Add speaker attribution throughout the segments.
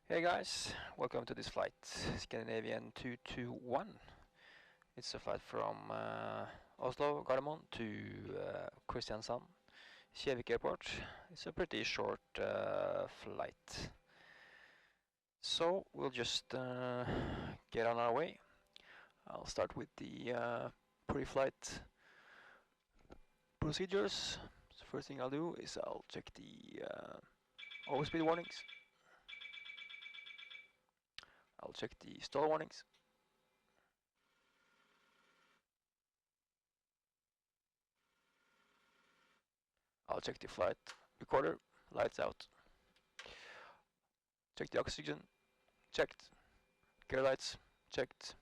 Speaker 1: Hey guys, welcome to this flight, Scandinavian 221. It's a flight from Oslo, Gardermoen to Kristiansand, Kjevik airport. It's a pretty short flight. So we'll just get on our way. I'll start with the pre-flight procedures. So first thing I'll do is I'll check the overspeed warnings. I'll check the stall warnings. I'll check the flight recorder, lights out. Check the oxygen, checked. Gear lights, checked.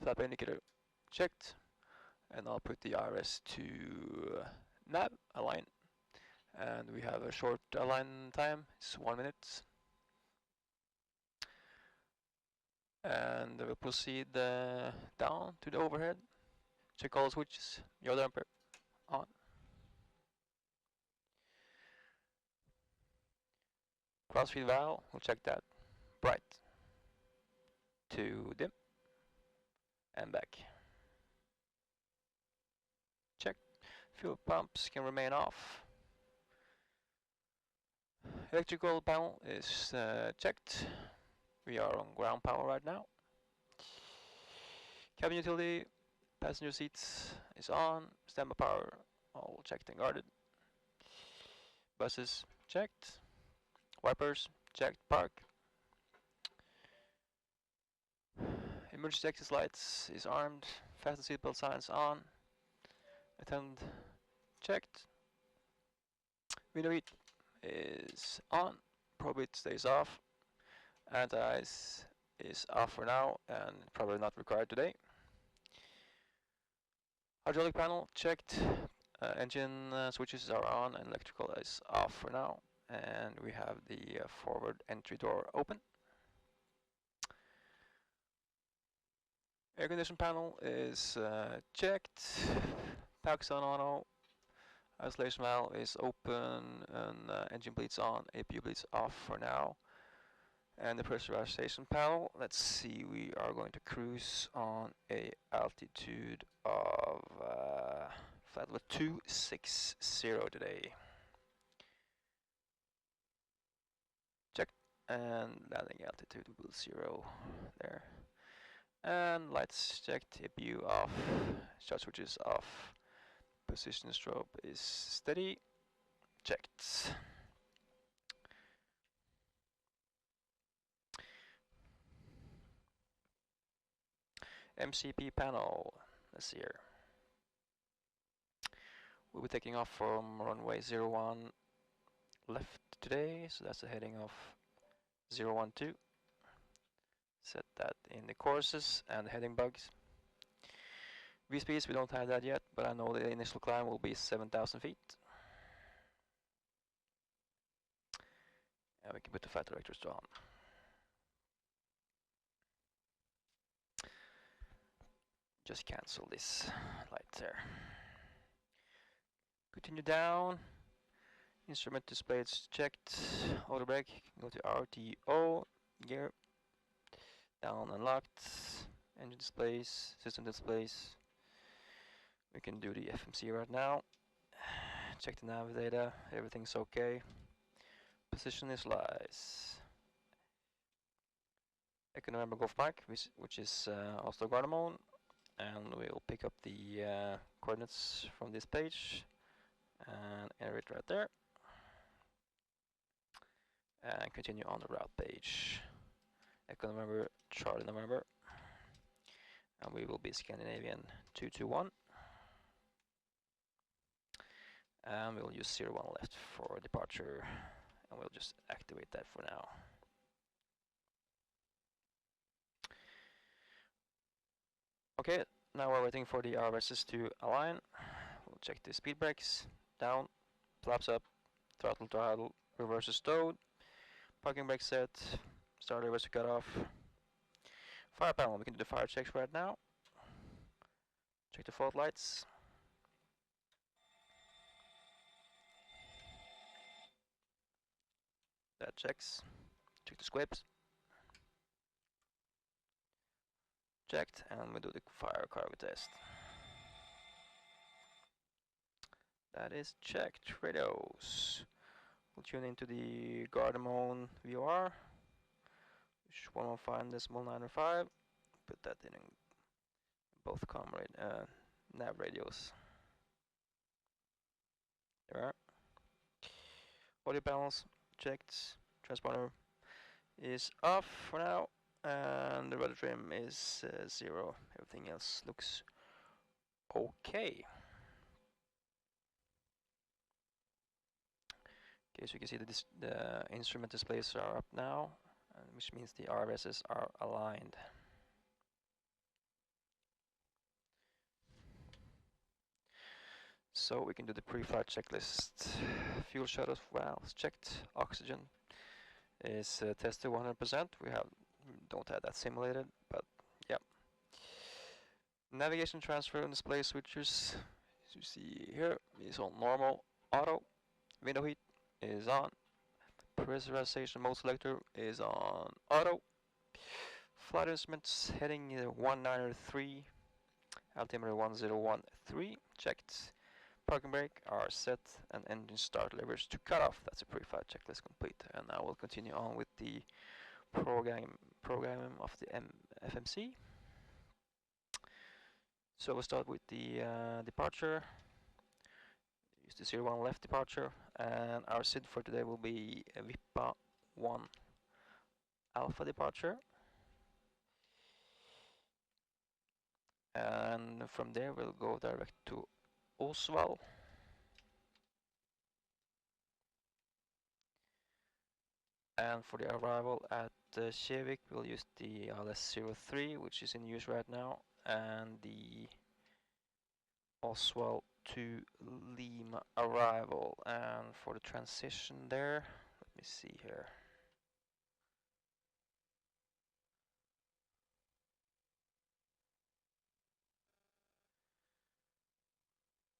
Speaker 1: Flap indicator, checked. And I'll put the IRS to nav, align. And we have a short align time, it's 1 minute. And we'll proceed down to the overhead. Check all the switches, yaw damper on. Crossfeed valve, we'll check that. Bright. To dim. And back. Check. Fuel pumps can remain off. Electrical panel is checked. We are on ground power right now. Cabin utility, passenger seats is on. Standby power, all checked and guarded. Buses checked. Wipers checked, park. Emergency exit lights is armed. Fasten seatbelt signs on. Attend checked. Window heat is on. Probit stays off. Anti-ice is off for now and probably not required today. Hydraulic panel checked. Engine switches are on and electrical is off for now. And we have the forward entry door open. Air condition panel is checked. Packs on auto. Isolation valve is open and engine bleeds on. APU bleeds off for now. And the pressurization panel, let's see, we are going to cruise on a altitude of flight level 260 today. Check, and landing altitude will 0 there. And lights checked, APU off, start switches off, position strobe is steady, checked. MCP panel, let's see here. We'll be taking off from runway 01 left today, so that's a heading of 012. Set that in the courses and the heading bugs. V-speeds, we don't have that yet, but I know the initial climb will be 7,000 feet. And we can put the flight directors on. Just cancel this light there. Continue down. Instrument display is checked. Auto brake. Go to RTO. Gear. Down and locked. Engine displays. System displays. We can do the FMC right now. Check the nav data. Everything's okay. Position is Initialize. Echo November Golf Mike, which is Oslo Gardermoen. And we'll pick up the coordinates from this page and enter it right there. And continue on the route page. Echo November, Charlie November. And we will be Scandinavian 221. And we'll use 01 left for departure. And we'll just activate that for now. Okay, now we're waiting for the RSS to align. We'll check the speed brakes. Down, flaps up, throttle to idle, reverse is stowed. Parking brake set, starter reverse to cut off. Fire panel, we can do the fire checks right now. Check the fault lights. That checks. Check the squibs. checked, and we do the fire cargo test. That is checked. Radios. We'll tune into the Gardermoen VOR, which is 115.905. Put that in both nav radios. There are. Audio panels checked. Transponder is off for now, and the rudder trim is 0. Everything else looks okay. Okay, so you can see the instrument displays are up now, which means the RVSs are aligned. So we can do the pre-flight checklist. Fuel shut-off valves checked. Oxygen is tested 100%. Don't have that simulated, but yeah. Navigation transfer and display switchers, as you see here, is on normal. Auto. Window heat is on. Pressurization mode selector is on auto. Flight instruments heading 193, altimeter 1013 checked. Parking brake are set, and engine start levers to cut off. That's a pre-flight checklist complete. And I will continue on with the programming of the FMC. So we'll start with the departure. Use the 01 left departure, and our SID for today will be a VIPA 1 alpha departure. And from there we'll go direct to Oslo. And for the arrival at Kjevik, we'll use the ILS-03, which is in use right now, and the Oslo to Lima arrival. And for the transition there, let me see here.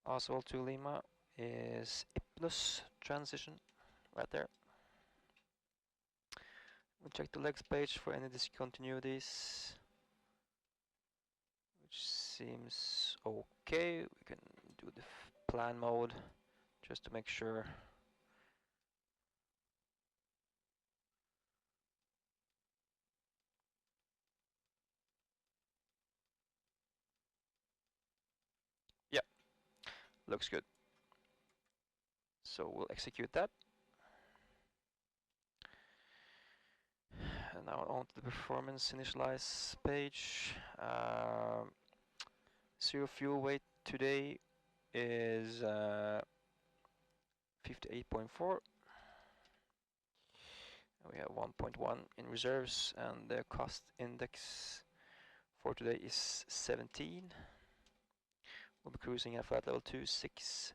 Speaker 1: Oslo to Lima is Ipnus transition, right there. We'll check the legs page for any discontinuities, which seems okay. We can do the plan mode just to make sure. Yeah, looks good. So we'll execute that. And now on to the performance initialize page. Zero fuel weight today is 58.4. We have 1.1 in reserves, and the cost index for today is 17. We'll be cruising at flight level 260,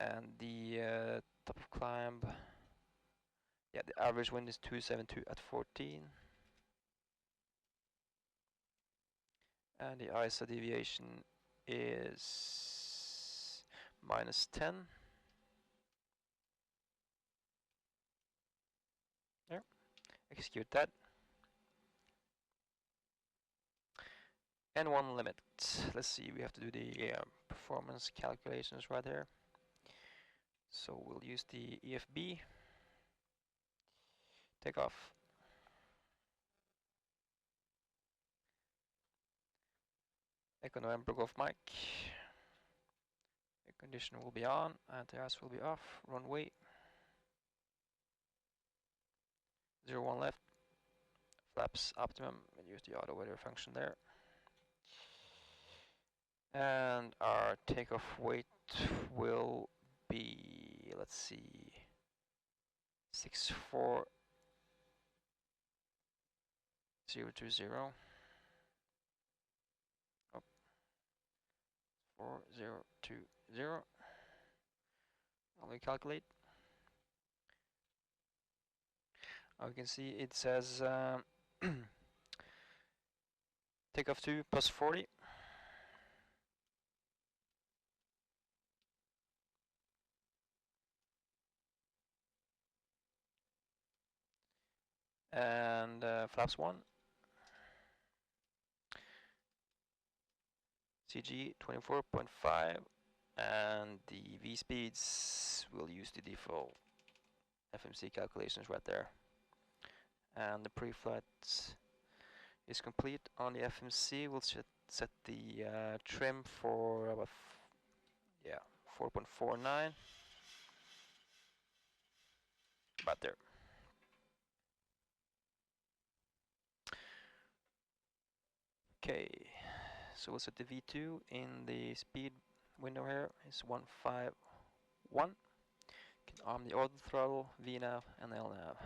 Speaker 1: and the top of climb, yeah, the average wind is 272 at 14, and the ISO deviation is -10. There, execute that. And one limit. Let's see, we have to do the performance calculations right here. So we'll use the EFB. Take off. Echo November Golf Mike. Air conditioner will be on, anti-ice will be off. Runway 01 left. Flaps optimum, and use the auto weather function there. And our takeoff weight will be, let's see, 64020. Oh, 4020. I'll calculate. You can see it says takeoff 2 plus 40. And flaps 1. CG 24.5, and the V speeds will use the default FMC calculations right there. And the pre-flight is complete on the FMC. We'll set the trim for about 4.49, about there. Okay, so we'll set the V2 in the speed window here. It's 151. Can arm the auto throttle, VNAV, and LNAV.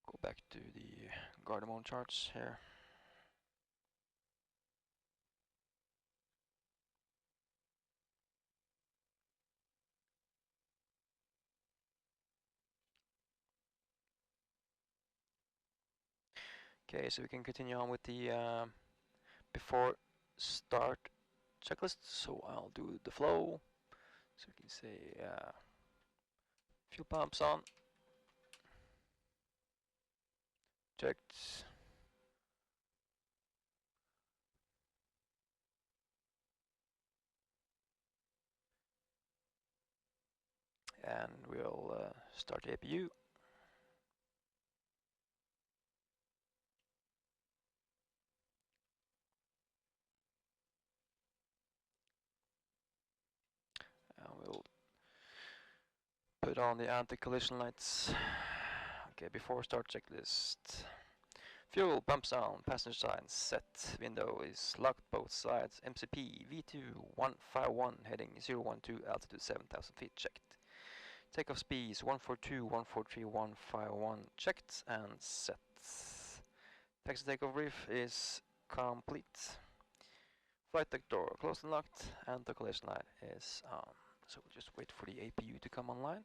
Speaker 1: Go back to the Gardermoen charts here. Okay, so we can continue on with the before start checklist. So I'll do the flow. So we can say fuel pumps on, checked. And we'll start the APU. And we'll put on the anti-collision lights. Okay, before start checklist. Fuel pumps on, passenger side set, window is locked both sides, MCP V2 151 heading 012, altitude 7,000 feet checked. Takeoff speeds 142, 143, 151 checked and set. Taxi takeoff brief is complete. Flight deck door closed and locked, and the collision light is on. So we'll just wait for the APU to come online.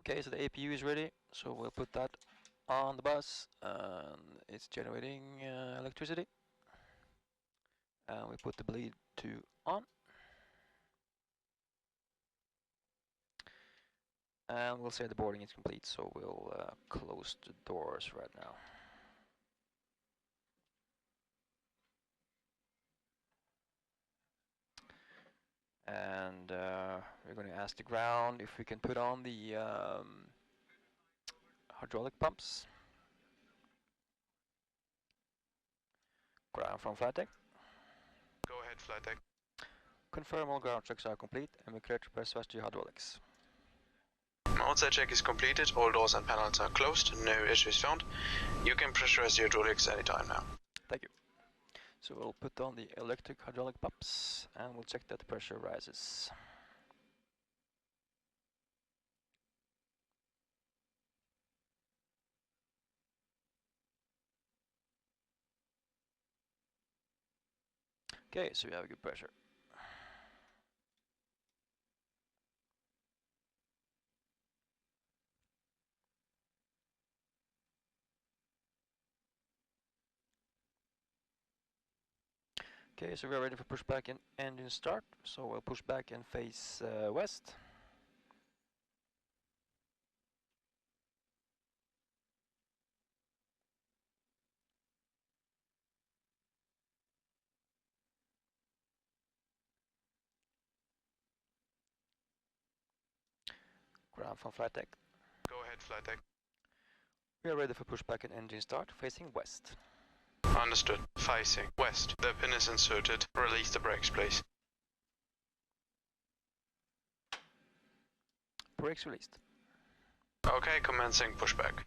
Speaker 1: Okay, so the APU is ready, so we'll put that on the bus, and it's generating electricity. And we put the bleed to on. And we'll say the boarding is complete, so we'll close the doors right now. And we're going to ask the ground if we can put on the hydraulic pumps. Ground from flight deck.
Speaker 2: Go ahead, flight deck.
Speaker 1: Confirm all ground checks are complete and we clear to press switch to hydraulics.
Speaker 2: Outside check is completed, all doors and panels are closed, no issues found. You can pressurize the hydraulics anytime now.
Speaker 1: Thank you. So we'll put on the electric hydraulic pumps and we'll check that the pressure rises. Okay, so we have a good pressure. Okay, so we're ready for pushback and engine start. So we'll push back and face west. Ground from flight deck.
Speaker 2: Go ahead, flight deck.
Speaker 1: We are ready for pushback and engine start, facing west.
Speaker 2: Understood. Facing west. The pin is inserted. Release the brakes, please.
Speaker 1: Brakes released.
Speaker 2: Okay, commencing pushback.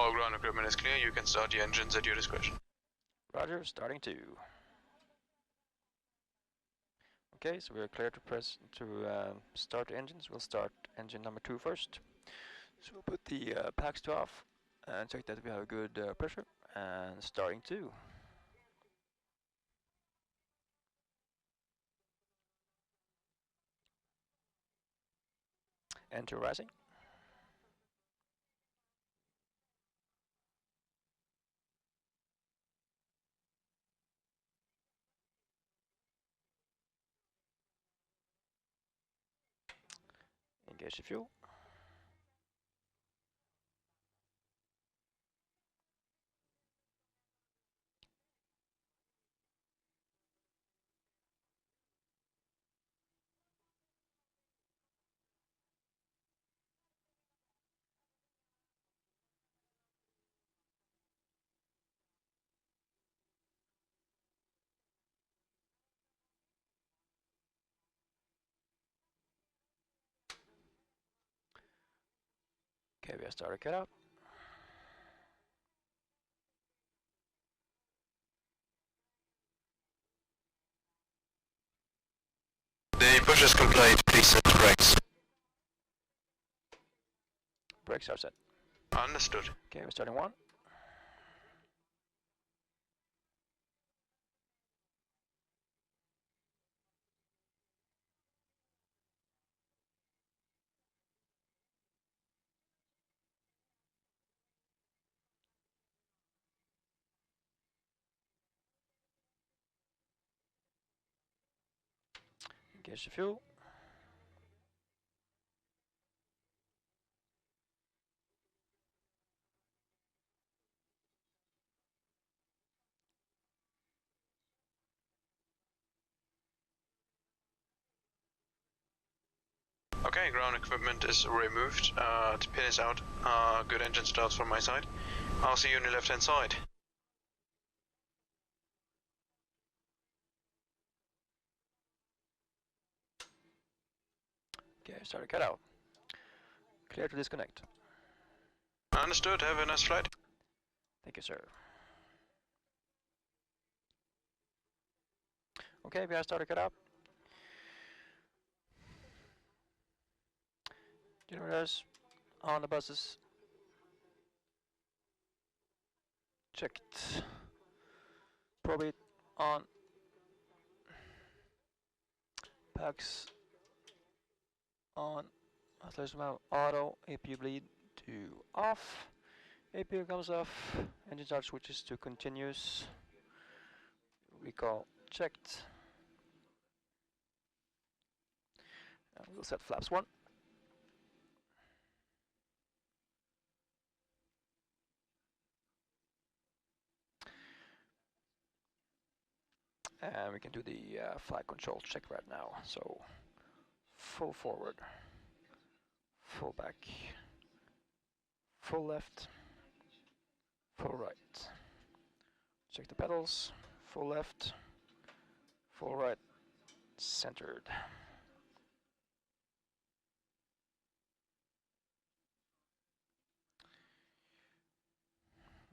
Speaker 2: All ground equipment is clear. You can start the engines at your discretion.
Speaker 1: Roger, starting 2. Okay, so we're clear to start the engines. We'll start engine number 2 first. So we'll put the packs to off and check that we have good pressure. And starting 2. Enter rising. Engage the fuel. Okay, we have started cut out.
Speaker 2: The push is complete. Please set the brakes.
Speaker 1: Brakes are set.
Speaker 2: Understood.
Speaker 1: Okay, we're starting 1. Engage the fuel.
Speaker 2: Okay, ground equipment is removed. The pin is out. Good engine starts from my side. I'll see you on the left hand side.
Speaker 1: Okay, started cut out. Clear to disconnect.
Speaker 2: Understood. Have a nice flight.
Speaker 1: Thank you, sir. Okay, we have started cut out. Generators on the buses. Checked. Probate on. Packs on. Auto. APU bleed to off. APU comes off. Engine start switches to continuous. Recall checked. And we'll set flaps 1. And we can do the flight control check right now. So full forward, full back, full left, full right. Check the pedals, full left, full right, centered.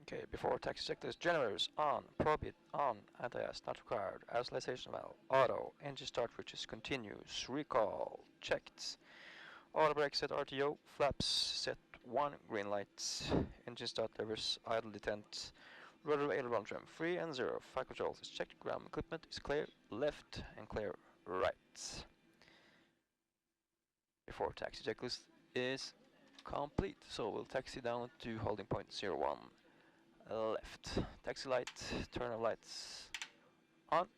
Speaker 1: Okay, before taxi check this, generators on, probit on, anti-ice not required, isolation valve, auto, engine start switches continuous, recall, checked, auto brake set RTO, flaps set 1, green lights, engine start levers, idle detent, rudder aileron trim 3 and 0, flight controls is checked, ground equipment is clear left and clear right. Before taxi checklist is complete, so we'll taxi down to holding point 01. Left. Taxi light, turn of lights on.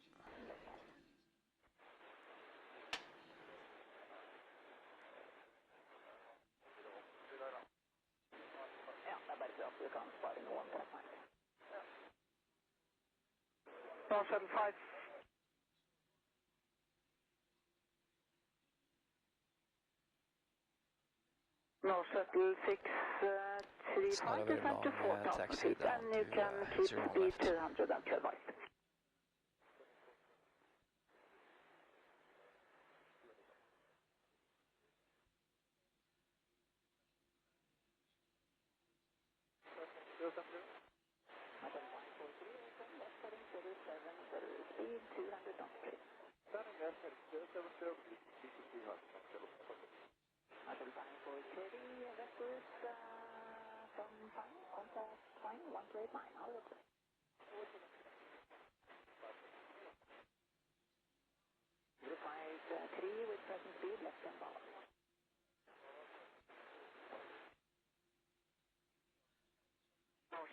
Speaker 3: No, shuttle 5. No, shuttle 6,
Speaker 1: It's not a very long taxi down
Speaker 3: and you can
Speaker 1: to
Speaker 3: keep
Speaker 1: 01
Speaker 3: speed
Speaker 1: left.
Speaker 3: 212 miles.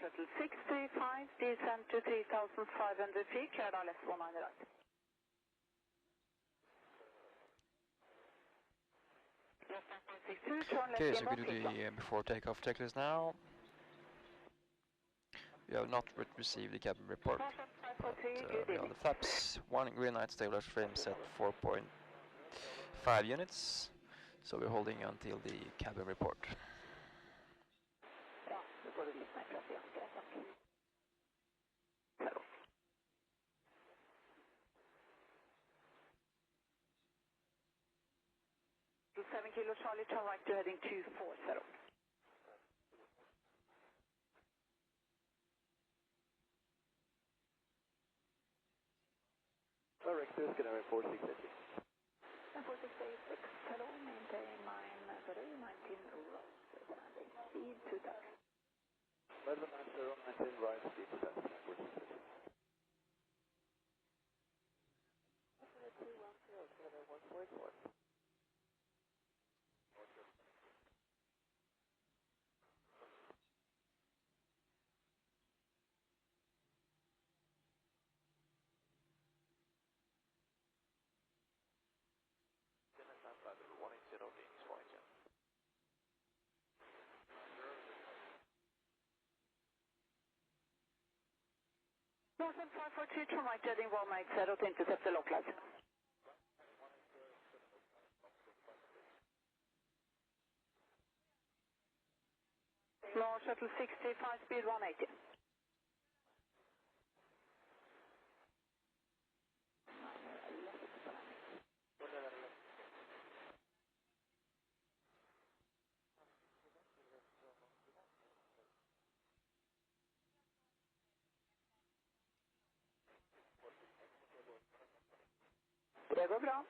Speaker 3: Shuttle 635, descend to 3,500 feet, cleared left 19 right.
Speaker 1: Okay, so we do the before takeoff checklist now. We have not received the cabin report, but we have the flaps. One green light, stabilized frame set 4.5 units. So we're holding until the cabin report. Kilo Charlie, turn right to heading 240.
Speaker 4: Direct to Scanary 468.
Speaker 3: 468, hello, maintain 19 right, speed 2000.
Speaker 4: Level 90, 19 right, speed 2000, 468.
Speaker 3: Northern 542, turn right heading 180 to intercept the lock light. Small shuttle 65, speed 180. Det går bra.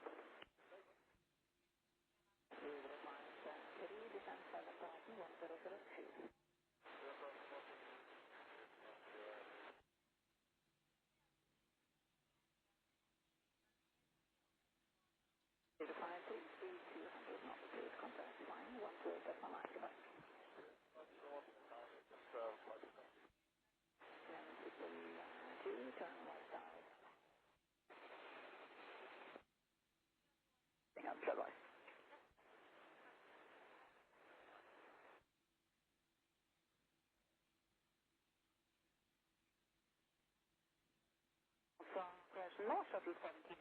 Speaker 3: North shuttle 17,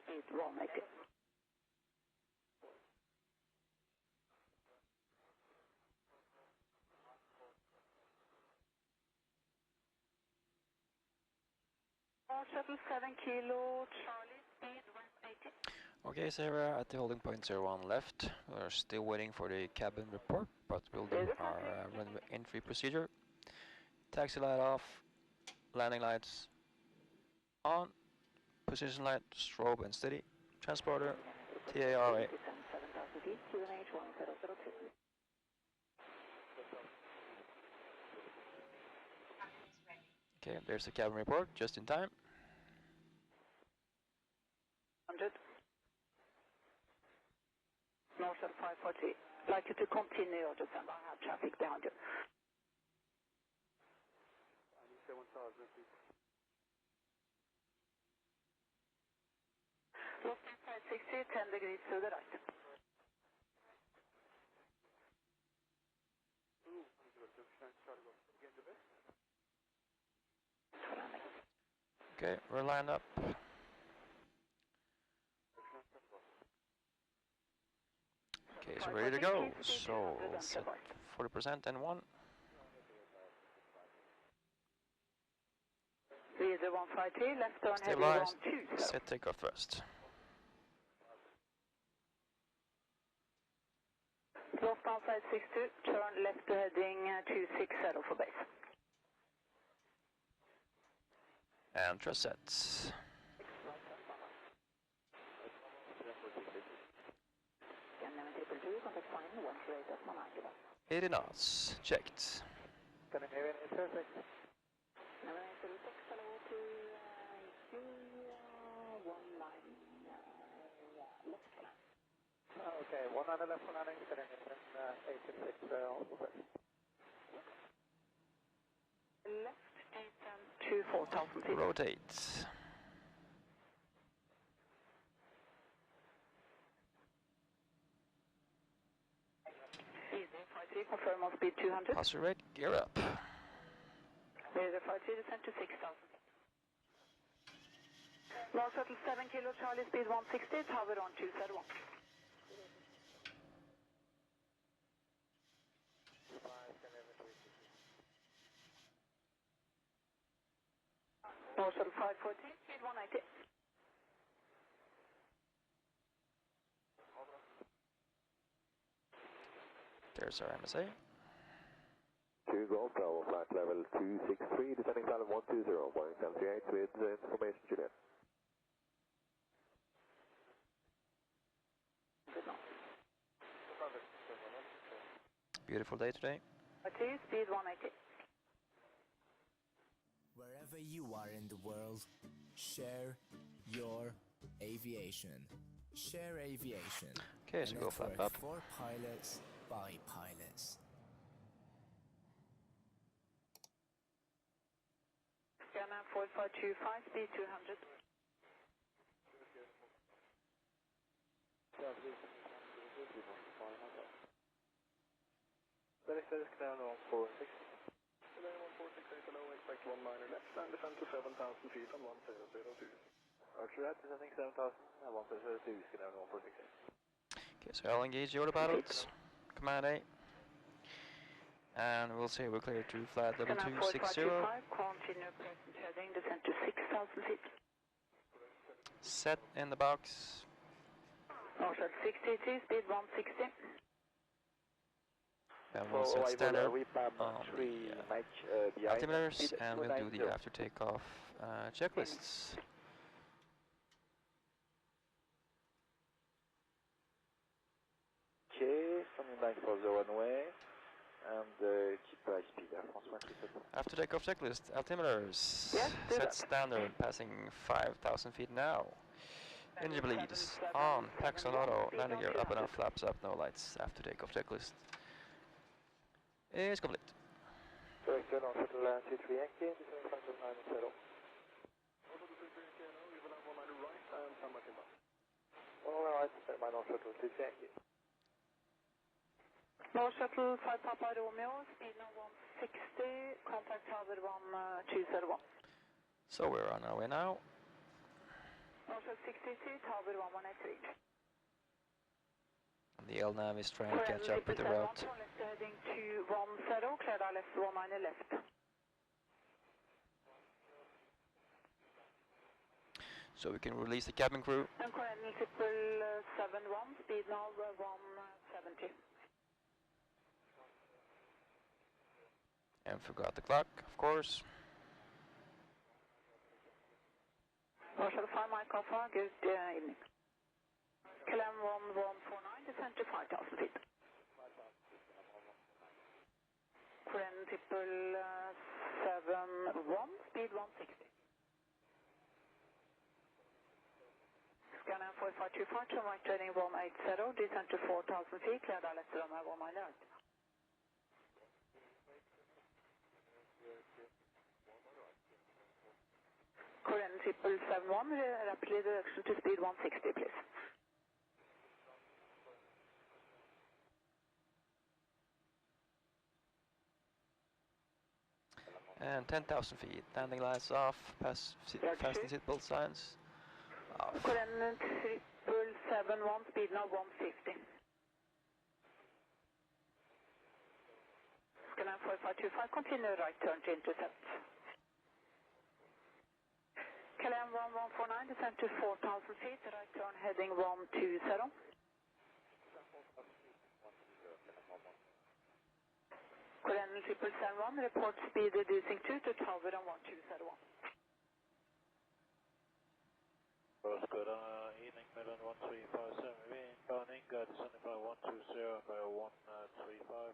Speaker 3: speed 180. North shuttle 7 kilo, Charlie, speed 180.
Speaker 1: Okay, so we're at the holding point 01 left. We're still waiting for the cabin report, but we'll do our runway entry procedure. Taxi light off, landing lights on, position light, strobe and steady, transporter, TARA. Okay, there's the cabin report, just in time.
Speaker 3: 100. North shuttle 540, like you to continue your descent. I have traffic behind you. Lost 560, 10 degrees to the right.
Speaker 1: Okay, we're lined up. Okay, so ready to go. So we'll set 40% and 1.
Speaker 3: Leader 153, left turn heading
Speaker 1: Stabilized,
Speaker 3: 120.
Speaker 1: set takeoff first.
Speaker 3: Lost down 562, turn left to heading 260 for base.
Speaker 1: And thrust sets. 80 knots, checked.
Speaker 4: Scandinavian 806. Okay, 100 left for landing, Scandinavian 806, also first.
Speaker 3: Left 8 and 2, 4,000 feet.
Speaker 1: Rotate.
Speaker 3: Easy, 53, confirm on speed 200.
Speaker 1: Passenger rate, gear up.
Speaker 3: Easy, 53, descend to 6,000. Launch shuttle 7 kilo, Charlie, speed 160, tower on 201. Launch shuttle 514, speed 190.
Speaker 1: There's our MSA.
Speaker 4: 2 Golf Bravo, flight level 263, descending silent 120, Boeing 738 with information Juliet.
Speaker 1: Beautiful day today.
Speaker 3: Speed 180.
Speaker 5: Wherever you are in the world, share your aviation. Share aviation.
Speaker 1: Okay, so
Speaker 5: A
Speaker 1: go flap
Speaker 5: network
Speaker 1: up.
Speaker 5: for pilots by pilots.
Speaker 3: Scanner 4525, speed 200.
Speaker 4: Scandinavian 146. Scandinavian 146, hello, expect 19 left and descend to 7,000 feet on 1002. Archer at descending 7,000 and 1002, Scandinavian 146.
Speaker 1: Okay, so I'll engage the autopilots. Command A. And we'll say we're clear to flight level
Speaker 3: Scanner
Speaker 1: 260.
Speaker 3: 4525, continue present heading, descend to 6,000 feet.
Speaker 1: Set in the box.
Speaker 3: Launch at 63, speed 160.
Speaker 1: And we'll set standard on
Speaker 4: three
Speaker 1: the
Speaker 4: match
Speaker 1: altimeters, and we'll do the after takeoff checklists.
Speaker 4: Okay, standing by for the runway and keep high speed.
Speaker 1: After takeoff checklist, altimeters.
Speaker 3: Yes, do
Speaker 1: Set
Speaker 3: that.
Speaker 1: standard, passing 5,000 feet now. Engine bleeds on, packs on auto, landing gear up and off, flaps up, no lights. After takeoff checklist is complete.
Speaker 4: Director on shuttle 23 Yankee, descending flight level 980. All right, my non shuttle 23 Yankee.
Speaker 3: Launch shuttle 5 Papa Romeo, speed now 160, contact tower 1201.
Speaker 1: So we're on our way now.
Speaker 3: Launch shuttle 63, tower 1183.
Speaker 1: And the LNAV is trying to catch up with the route.
Speaker 3: Left heading 210, cleared our left 190 left.
Speaker 1: So we can release the cabin crew.
Speaker 3: And Coronel 771, speed now 170.
Speaker 1: And forgot the clock, of course.
Speaker 3: Launch shuttle 5 Mike Alpha, good evening. Clem 1149, descend to 5,000 feet. Coronel 771, speed 160. Scanner 4525, turn right turning 180, descend to 4,000 feet, cleared our left runway 190. Coronel 771, rapidly reduction to speed 160, please.
Speaker 1: And 10,000 feet, landing lights off, fasten seatbelt signs off.
Speaker 3: Coronel 771, speed now 150. Scanner 4525, continue right turn to intercept. KLM 1149, descend to 4,000 feet, right turn heading 120. Coronel 771, report speed reducing 2 to tower on 1201.
Speaker 4: good. Evening, Midland 1357, inbounding, descending by 120 by 135,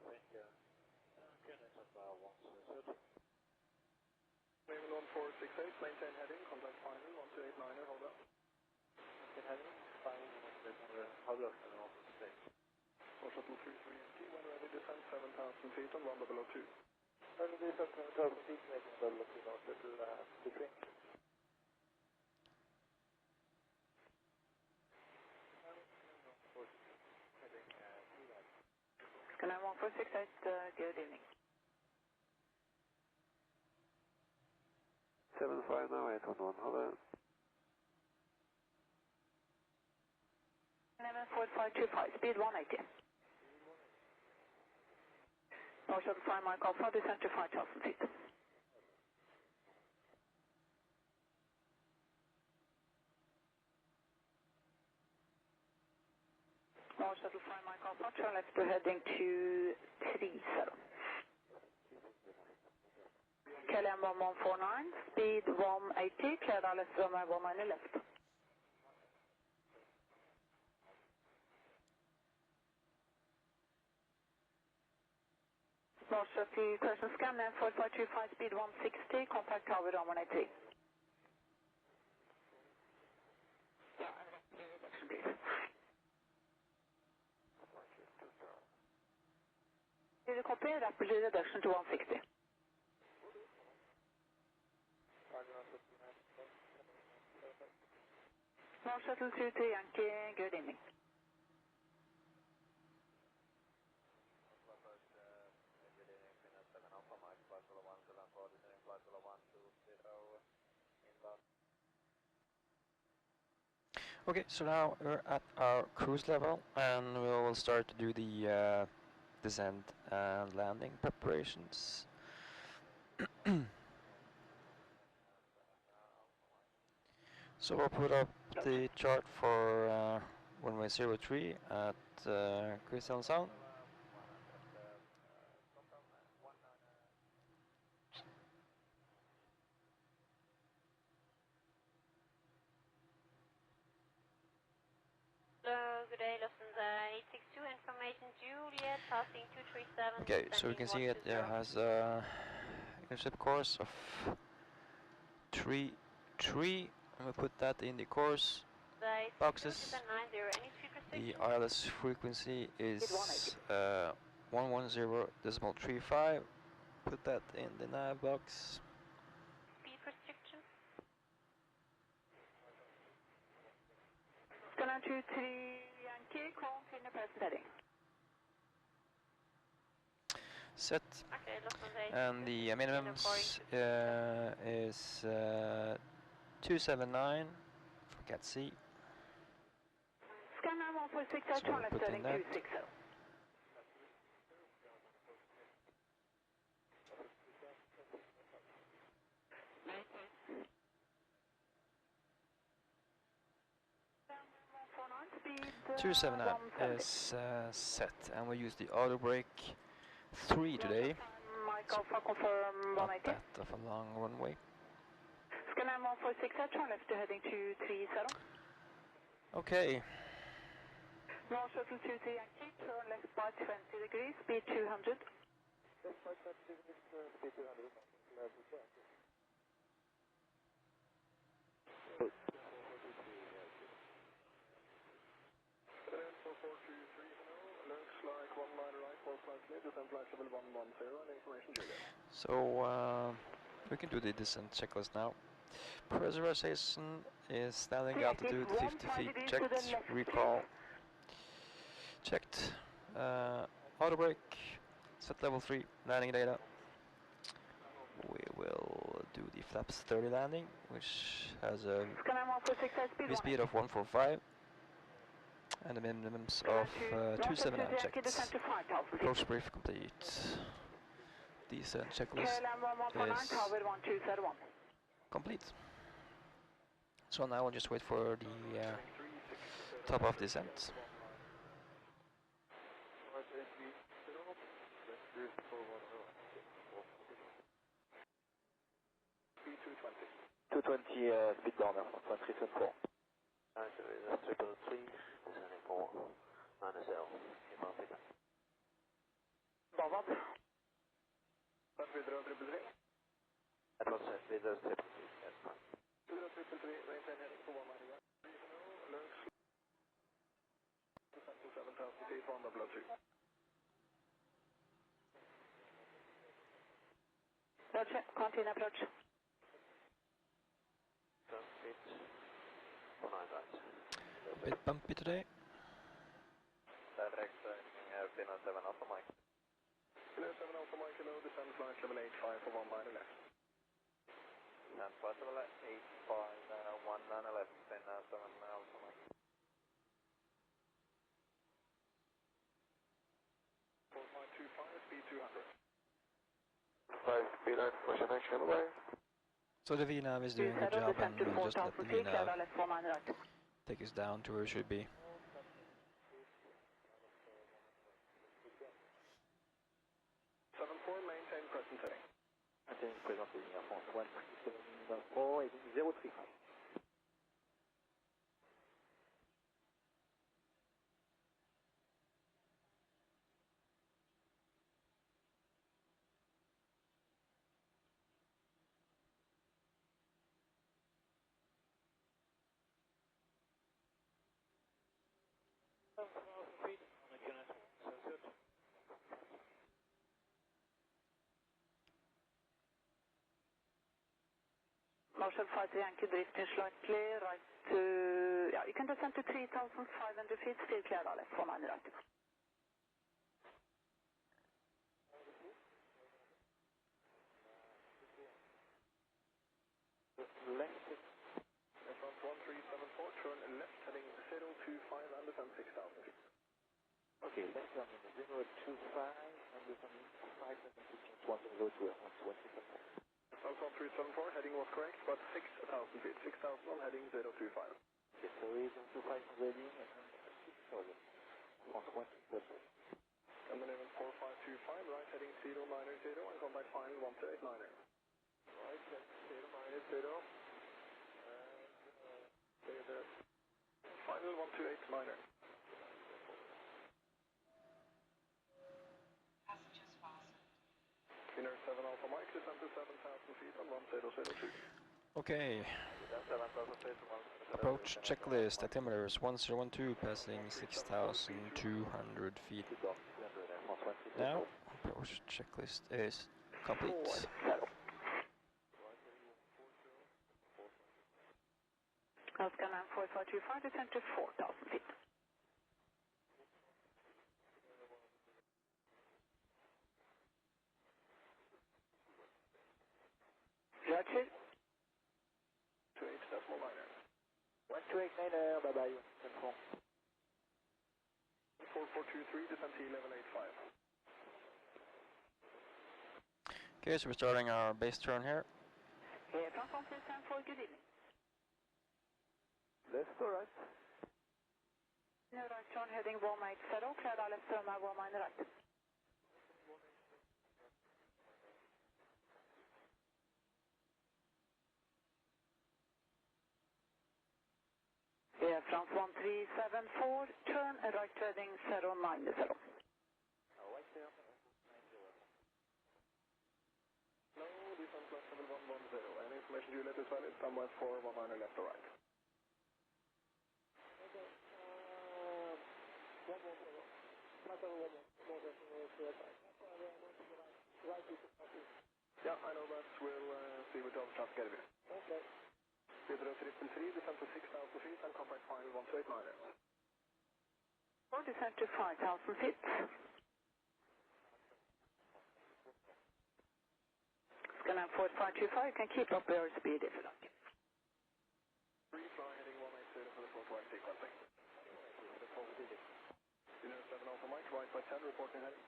Speaker 4: Kjevik by 130. Midland 1468, maintain heading, contact final, 1289er, hold up. Maintain heading, final, 1289er, hold up, and also state. For shuttle 33 when ready, descend 7,000 feet on 102. Early descent 7,000 feet, making double up to the drink.
Speaker 3: Skyline 1468, good evening.
Speaker 4: 75 now, 811, hold on.
Speaker 3: 4525, speed 180. North shuttle 5 Mike Alpha, descend to 5,000 feet. North shuttle 5 Mike Alpha, turn left to heading to 30. KLM 1149, speed 180, clear down left runway 19 left. North shuttle question scan, 4525, speed 160, contact tower 183. Yeah, reduction please. Did you copy? Rapidly reduction to 160. North shuttle 23 Yankee, good evening.
Speaker 1: Okay, so now we're at our cruise level, and we will start to do the descent and landing preparations. So I'll put up the chart for runway 03 at Kristiansand.
Speaker 6: Hello, good day, Lufthansa 862, information Juliet, passing 237.
Speaker 1: Okay, so we can see it has a intercept course of 3-3, and we put that in the course boxes. The ILS frequency is 110.35. Put that in the nav box.
Speaker 6: Speed restriction.
Speaker 3: Skyline 23 Yankee, continue present heading.
Speaker 1: Set.
Speaker 6: Okay, Lufthansa 862.
Speaker 1: And the minimums is 279 for Cat C.
Speaker 3: Skyline 146,
Speaker 1: So
Speaker 3: turn
Speaker 1: we'll
Speaker 3: left
Speaker 1: put in
Speaker 3: heading
Speaker 1: that.
Speaker 3: 260. Speed
Speaker 1: 279 is set, and we use the auto brake 3 today.
Speaker 3: Mike Alpha, confirm
Speaker 1: Not
Speaker 3: 180.
Speaker 1: that of a long runway.
Speaker 3: Skyline 146, turn left to heading 230.
Speaker 1: Okay.
Speaker 3: North shuttle 23 Yankee, turn left by 20 degrees, speed 200.
Speaker 4: Left by 20 degrees, speed 200. Looks like 1 line right, hold slightly, descent flight level 110, and information Juliet.
Speaker 1: So we can do the descent checklist now. Pressurization is standing altitude 50 feet checked. Recall checked. Auto brake set level 3. Landing data. We will do the flaps 30 landing, which has a V speed of 145 and the minimums of 279 checked. Approach brief complete. Descent checklist is complete. So now we'll just wait for the top of descent.
Speaker 4: Speed 220 speed down 1374. Triple three, descending for minus L. Keep on picking.
Speaker 3: Bavad.
Speaker 4: Set videre triple three. That was set videre triple three, yes. Videre triple three, maintain heading for 1 mile. Looks. Descend to 7,000 feet, 1 double 2.
Speaker 3: Roger, continue approach.
Speaker 4: Feet, 4 right.
Speaker 1: Bit bumpy today.
Speaker 4: Direct Finland 7 Alpha Mike. Finland 7 Alpha Mike, hello, descend flight level 85 for 1 mile left. And flight level 85, 1 left, Finland 7 Alpha Mike. 4525, speed 200. 5 speed line, question action, away.
Speaker 1: So the VNAV is doing a good job, and we'll just let the VNAV take us down to where it should be.
Speaker 4: 74, maintain present heading.
Speaker 7: Maintain present heading, Air France 1, 7, 035.
Speaker 3: Marshall Fighter Yankee drifting slightly right to, yeah, you can descend to 3,500 feet, still clear left, 4 mile right.
Speaker 4: Left, front 1374, turn left, heading 025 and descend 6,000 feet.
Speaker 7: Okay, left turn 025 and descend 5,000 feet, 102,
Speaker 4: Alpha 374, heading was correct, but 6,000 feet. 6,000 on heading 025.
Speaker 7: Okay, so 025 heading and 6,000. France 1,
Speaker 4: And then 4525, right heading 090 and contact final 1289. Right, 090 and final 1289. Finner 7 Alpha Mike, descend to 7,000 feet on 1002.
Speaker 1: Okay. Approach checklist, altimeters 1012, passing 6,200 feet. Now, approach checklist is complete.
Speaker 3: Oscar 94525, descend to 4,000 feet. Roger.
Speaker 7: 1289, bye-bye, confirm.
Speaker 4: 4423, descend to 1185.
Speaker 1: Okay, so we're starting our base turn here.
Speaker 3: Here from 1374, good evening.
Speaker 7: Left or right?
Speaker 3: No right turn heading 180, clear left turn 1 mile right. Air France 1374, turn right heading 090.
Speaker 4: No, descend flight level 110. Any information you let is valid, somewhere for 1 left or right. Yeah, I know that. We'll see what else traffic get here. Okay. Videre triple three, descend to 6,000 feet and contact final 1289.
Speaker 3: Or descend to 5,000 feet. Scanner 4525, you can keep up your speed if you like.
Speaker 4: Free fly heading 180 for the short right sequencing. Unit 7 Alpha Mike, right by 10, reporting heading.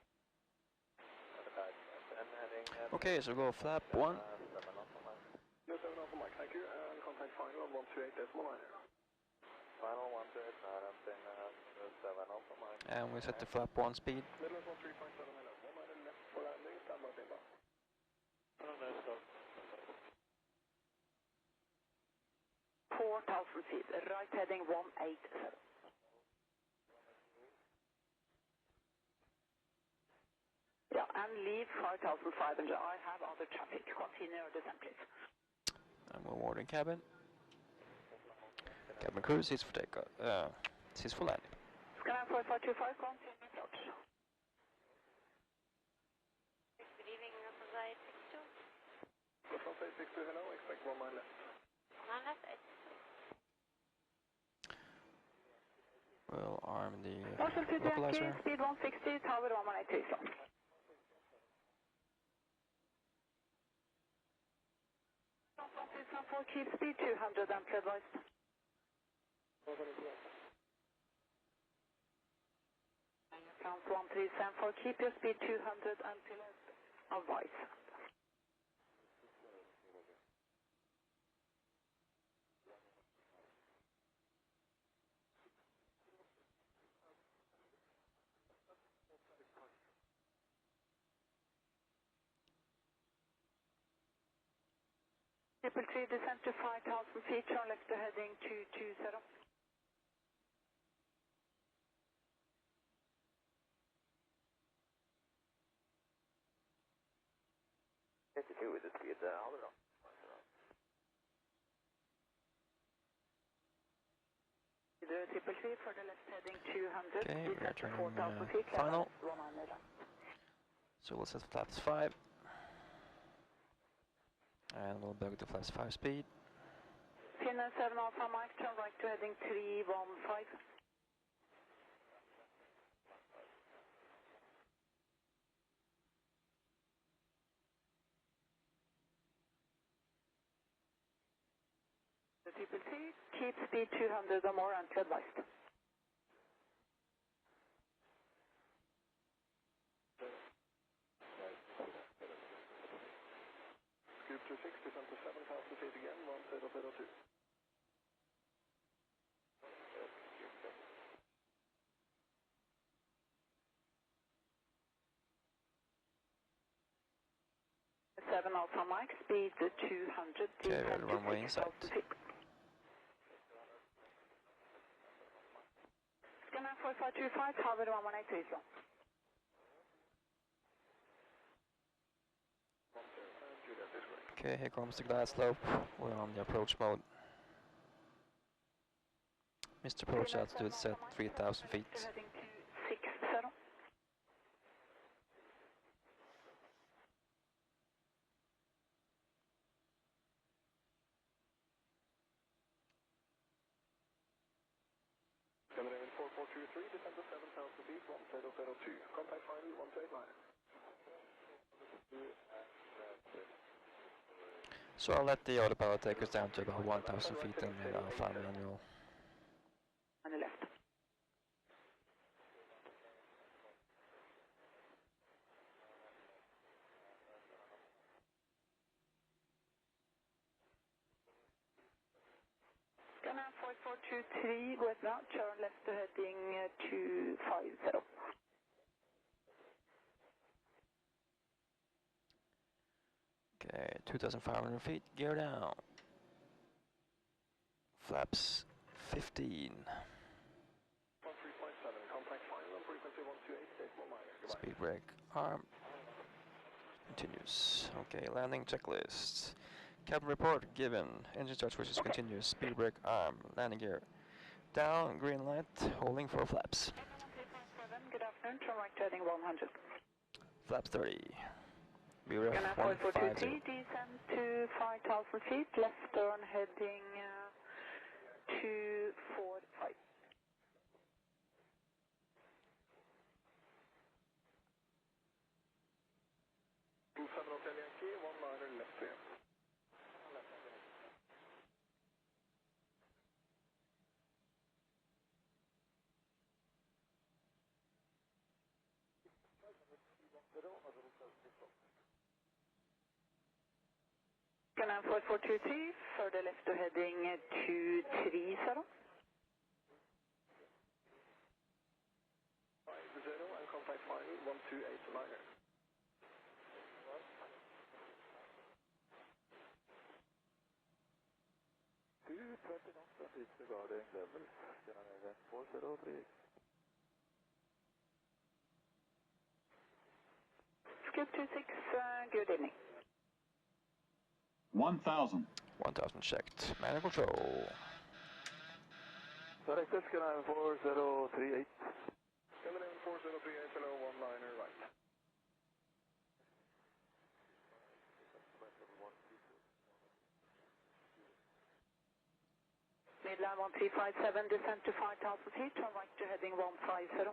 Speaker 1: Okay, so go flap 1.
Speaker 4: Unit 7 Alpha Mike, thank you, and contact final on 128.9. Final 128, and then 7 Alpha Mike.
Speaker 1: And we set the flap 1 speed.
Speaker 4: Middle 13.7, hello. 1 mile left for landing, stand by inbound.
Speaker 3: 4,000 feet, right heading 180. Yeah, and leave 5,500. I have other traffic. Continue your descent, please.
Speaker 1: I'm awarding cabin. Cabin crew, seats for takeoff. Seats for landing.
Speaker 3: Skyline 4525, continue approach.
Speaker 6: Good evening, Flight 62.
Speaker 4: Flight 62, hello, expect 1 mile left.
Speaker 6: 1 left, 8.
Speaker 1: We'll arm the
Speaker 3: Marshal to
Speaker 1: localizer.
Speaker 3: speed 160, tower 118 Islam. For keep speed 200 and advised. Count 1374, keep your speed 200 until advised. Triple 3, descent to 5,000 feet, turn left to heading 220.
Speaker 7: With the speed, how long?
Speaker 3: Triple 3 for the left heading 200.
Speaker 1: Okay, we are
Speaker 3: descent to
Speaker 1: turning
Speaker 3: 4,000 feet.
Speaker 1: final.
Speaker 3: left 100.
Speaker 1: So we'll set flaps 5. And we'll bug the flaps 5 speed.
Speaker 3: Finland 7 Alpha Mike, turn right to heading 315. The Triple 3, keep speed 200 or more until advised.
Speaker 4: Scoop 260, descent to 7,000 feet again, 1002.
Speaker 3: Seven Alpha Mike, speed 200.
Speaker 1: Okay, we're at runway in sight.
Speaker 3: Scanner 4525, tower 118 Islam.
Speaker 1: Okay, here comes the glide slope. We're on the approach mode. Mr. Approach altitude set 3,000 feet.
Speaker 3: Heading 260.
Speaker 4: Scandinavian 4423, descent to 7,000 feet, 1002. Contact final 1289.
Speaker 1: So I'll let the autopilot take us down to about 1,000 feet and then I'll find manual.
Speaker 3: On the left. Scanner 4423, go ahead now, turn left to heading 250.
Speaker 1: Okay, 2,500 feet, gear down. Flaps 15.
Speaker 4: 1357, contact final, frequency 128.1 miles.
Speaker 1: Speed brake arm. Continues. Okay, landing checklist. Cabin report given. Engine start switches continuous. Speed brake arm. Landing gear. Down, green light, holding for flaps.
Speaker 3: Good afternoon, turn right to heading 100.
Speaker 1: Flaps 30. BRF
Speaker 3: Scanner
Speaker 1: 150.
Speaker 3: 4423, descend to 5,000 feet, left turn heading 245.
Speaker 4: Blue 7 Hotel Yankee, 1 liner left here.
Speaker 3: Scanner 4423, further left to heading 230.
Speaker 4: 50 and contact final 128 liner.
Speaker 7: Disregarding level, Scandinavian 403.
Speaker 3: Scoop 26, good evening.
Speaker 8: 1,000.
Speaker 1: 1000 checked. Manual control.
Speaker 7: Director Scandinavian 4038.
Speaker 4: Scandinavian 4038, hello, one liner right.
Speaker 3: Midland 1357, descent to 5,000 feet, turn right to heading 150.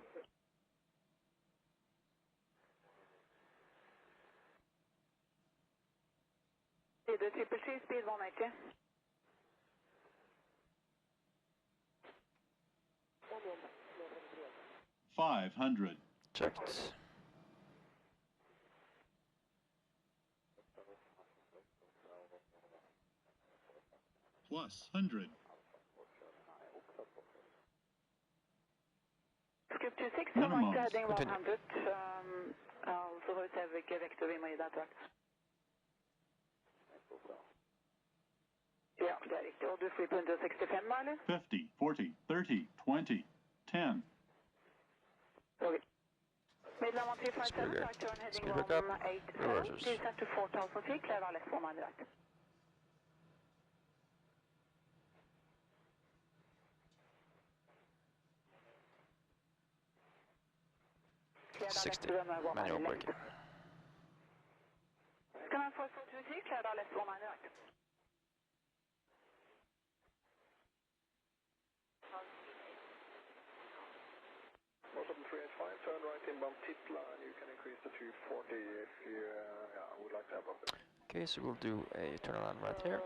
Speaker 3: Leader triple T, speed 180.
Speaker 8: 500.
Speaker 1: Checked.
Speaker 8: Plus 100.
Speaker 3: Scoop 26, turn right to
Speaker 8: Minimums.
Speaker 3: heading
Speaker 1: Continue.
Speaker 3: 100. Så har vi Kjevik vektor vi må gi deg etter hvert. Ja, det er riktig. Og du flyr på 165 da, eller?
Speaker 8: 50, 40, 30, 20, 10.
Speaker 3: Okay. Midland 1357,
Speaker 1: Speed
Speaker 3: right turn heading
Speaker 1: Speed back up.
Speaker 3: 180.
Speaker 1: Reverses.
Speaker 3: Descent to 4,000 feet, clear our left 19 right. Clear our
Speaker 1: 60.
Speaker 3: left runway 19
Speaker 1: Manual
Speaker 3: left.
Speaker 1: braking.
Speaker 3: Skyline 4423, clear our left 19 right.
Speaker 4: Oslo 385, turn right inbound Titla, and you can increase to 240 if you would like to have a look.
Speaker 1: Okay, so we'll do a turnaround right here.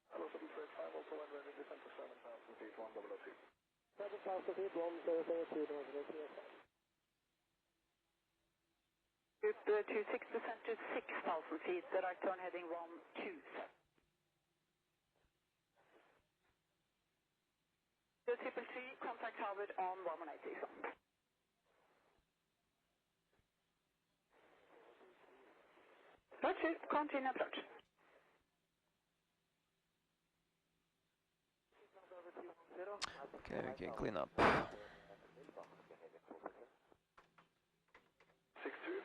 Speaker 4: Hello, Oslo 385, also when ready, descent to 7,000 feet, 1002.
Speaker 7: 7,000 feet, 102,
Speaker 3: Group 26, descent to 6,000 feet, right turn heading 127. The triple T, contact Harvard on 180. Roger, continue approach.
Speaker 1: Okay, we can clean up.
Speaker 4: 62,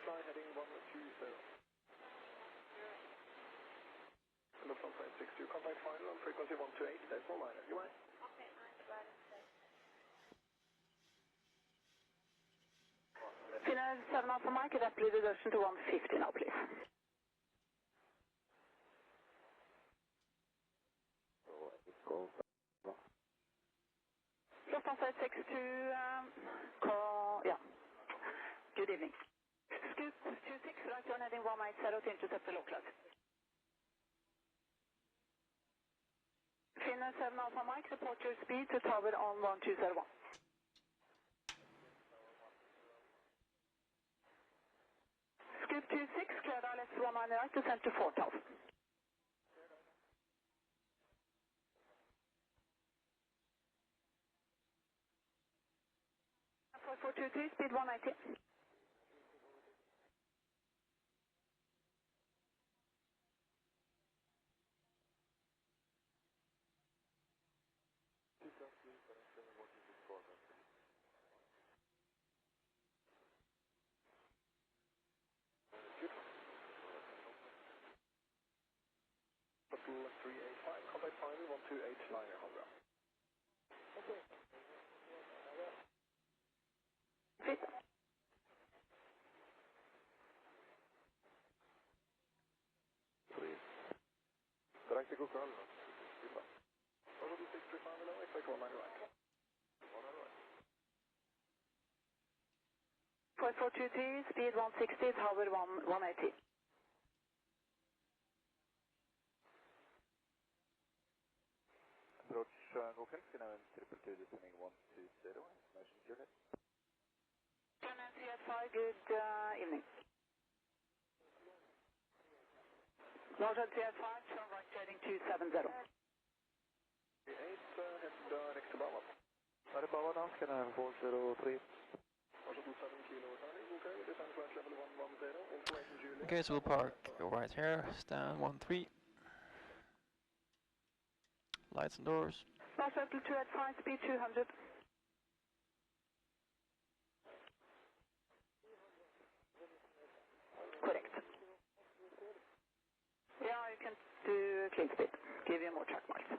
Speaker 4: fly heading 120. Hello, from side 62, contact final on frequency 128, that's all liner. You mind?
Speaker 3: Finner 7 Alpha Mike, rapid reduction to 150 now, please. Lost on side 62, yeah. Good evening. Scoop 26, right turn heading 180 to intercept the local. Finner 7 Alpha Mike, report your speed to tower on 1201. Scoop 26, clear our left 19 right, descent to 4,000. For 423, speed 180.
Speaker 4: Shuttle 385, contact final 128 liner, Honda.
Speaker 3: Fit.
Speaker 7: Direct to Google.
Speaker 4: Oslo 635, hello, expect 19 right. 19 right.
Speaker 3: For 423, speed 160, tower 180.
Speaker 7: Approach Google, Scandinavian 222, descending 120, information unit.
Speaker 3: Turn 385, good evening. Roger 385, turn right heading 270.
Speaker 4: 38, head direct to Bama.
Speaker 7: Direct Bama now, Scandinavian 403.
Speaker 4: Oslo 7 kilo turning, okay, descent flight level 110, information Juliet.
Speaker 1: Okay, so we'll park right here, stand 1-3. Lights and doors.
Speaker 3: Last shuttle 2 at 5, speed 200. Correct. Yeah, you can do clean speed. Give you more track miles.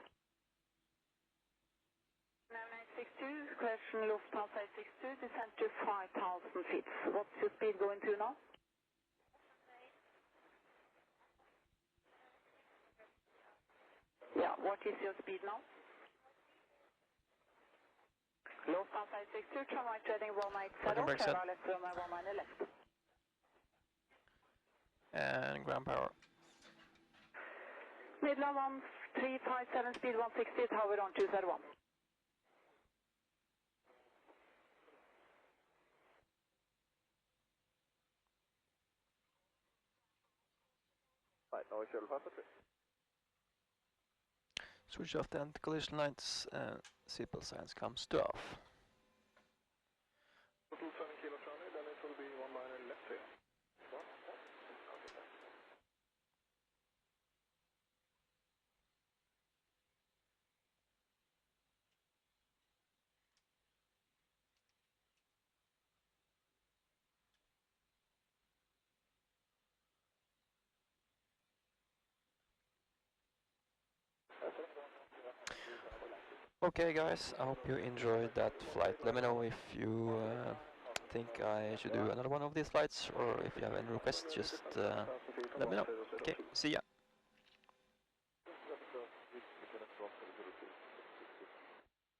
Speaker 3: 9862, question Lufthansa 62, descent to 5,000 feet. What's your speed going to now? Yeah, what is your speed now? Lufthansa 62, turn right heading 180, clear our left runway 19 left.
Speaker 1: And ground power.
Speaker 3: Midland 1357, speed 160, tower on 201.
Speaker 4: Right, now shuttle fast.
Speaker 1: Switch off the anti-collision lights and seatbelt signs comes to off.
Speaker 4: Total 7 kilo Charlie, then it will be 19 left here.
Speaker 1: Okay guys, I hope you enjoyed that flight. Let me know if you think I should do another one of these flights, or if you have any requests, just let me know. Okay, see ya.